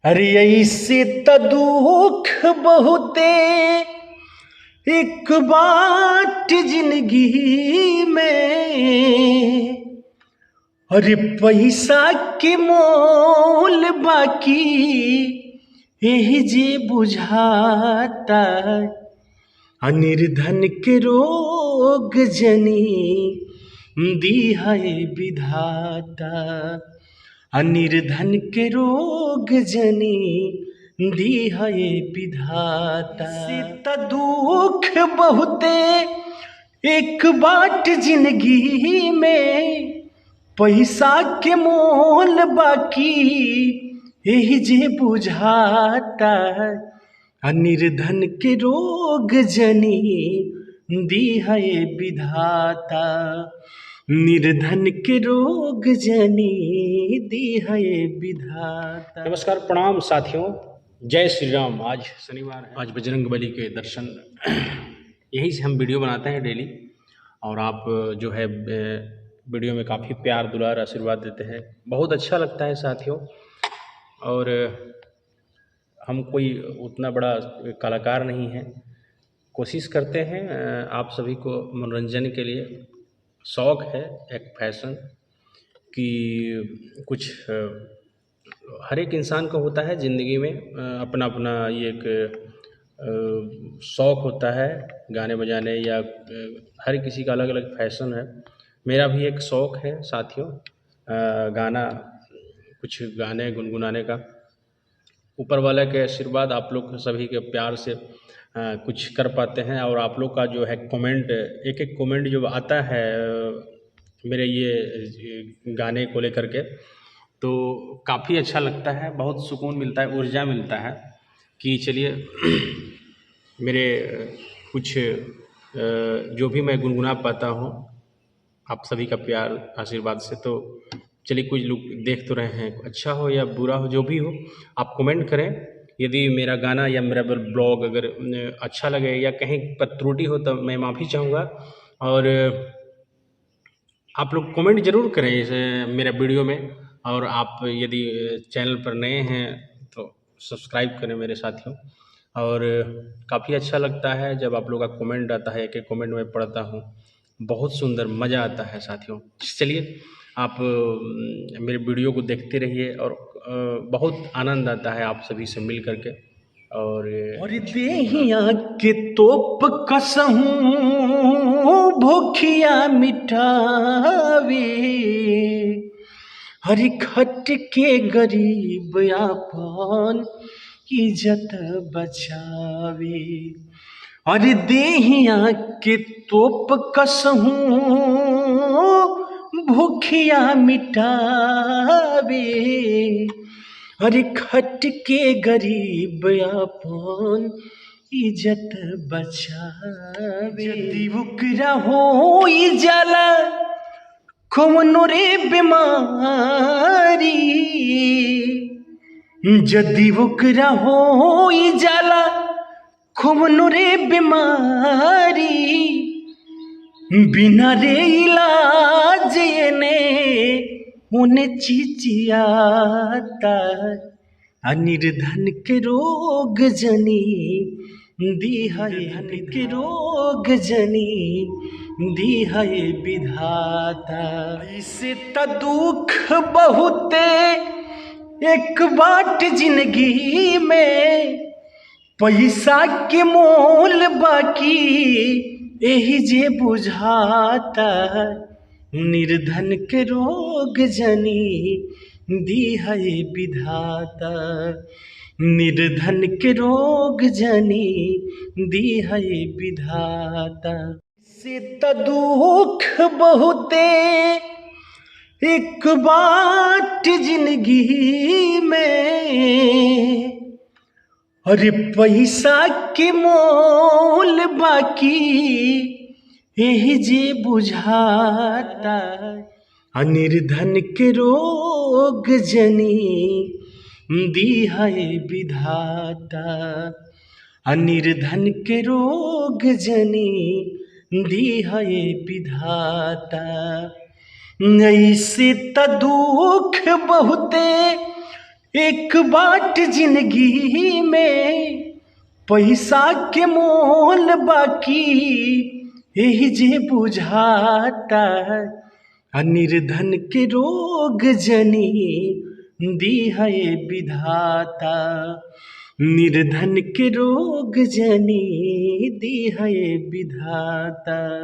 अरे ऐसे त दुख बहुते एक बाट जिंदगी में। अरे पैसा के मोल बाकी यही जे बुझाता। निर्धन के रोग जनी दी है विधाता। निर्धन के रोग जनी दी है विधाता। सीता दुख बहुते एक बाट जिंदगी में। पैसा के मोल बाकी यही जे बुझाता। निर्धन के रोग जनी दी है विधाता। निर्धन के रोग जनी दी है विधाता। नमस्कार, प्रणाम साथियों, जय श्री राम। आज शनिवार है, आज बजरंगबली के दर्शन यहीं से हम वीडियो बनाते हैं डेली। और आप जो है वीडियो में काफ़ी प्यार दुलार आशीर्वाद देते हैं, बहुत अच्छा लगता है साथियों। और हम कोई उतना बड़ा कलाकार नहीं हैं, कोशिश करते हैं आप सभी को मनोरंजन के लिए। शौक़ है एक फैशन कि कुछ हर एक इंसान को होता है ज़िंदगी में अपना अपना ये एक शौक़ होता है गाने बजाने या हर किसी का अलग अलग फैशन है। मेरा भी एक शौक़ है साथियों, गाना, कुछ गाने गुनगुनाने का। ऊपर वाले के आशीर्वाद, आप लोग सभी के प्यार से कुछ कर पाते हैं। और आप लोग का जो है कमेंट, एक एक कमेंट जो आता है मेरे ये गाने को लेकर के, तो काफ़ी अच्छा लगता है, बहुत सुकून मिलता है, ऊर्जा मिलता है कि चलिए मेरे कुछ जो भी मैं गुनगुना पाता हूँ आप सभी का प्यार आशीर्वाद से। तो चलिए, कुछ लोग देख तो रहे हैं, अच्छा हो या बुरा हो, जो भी हो आप कमेंट करें। यदि मेरा गाना या मेरा ब्लॉग अगर अच्छा लगे या कहीं पर त्रुटि हो तो मैं माफ़ी चाहूँगा। और आप लोग कमेंट ज़रूर करें इस मेरा वीडियो में। और आप यदि चैनल पर नए हैं तो सब्सक्राइब करें मेरे साथियों। और काफ़ी अच्छा लगता है जब आप लोग का कमेंट आता है, एक एक कमेंट मैं पढ़ता हूँ, बहुत सुंदर मज़ा आता है साथियों। चलिए, आप मेरे वीडियो को देखते रहिए और बहुत आनंद आता है आप सभी से मिल करके। और देहिया के तोप कसहूँ भूखिया मिटावे। हरि खट के गरीब आपन इज्जत बचावे। अरे देहिया के तोप कसहूँ भूखिया मिटावे। अरे खट के गरीब आपन इज्जत बचावे। यदि उकरा हो जाला कौनो रे बीमारी। यदि उकरा हो जाला कौनो रे बीमारी। बिना रे इलाज ने उन्हें चिचियाता। निर्धन के रोग जनी दी है, के रोग जनी दी है विधाता। इसे त दुख बहुते एक बाट जिंदगी में। पैसा के मोल बाकी यही जे बुझाता। निर्धन के रोग जनी दी है विधाता। निर्धन के रोग जनी दी है विधाता। से त दुख बहुते एक बाट जिंदगी में। अरे पैसा के मोल बाकी यही जे बुझाता। निर्धन के रोग जनी दी है विधाता। निर्धन के रोग जनी दी है विधाता। ऐसे त दुख बहुते एक बाट जिंदगी में पैसा के मोल बाकी यही जे बुझाता निर्धन के रोग जनी दी है विधाता निर्धन के रोग जनी दी है विधाता।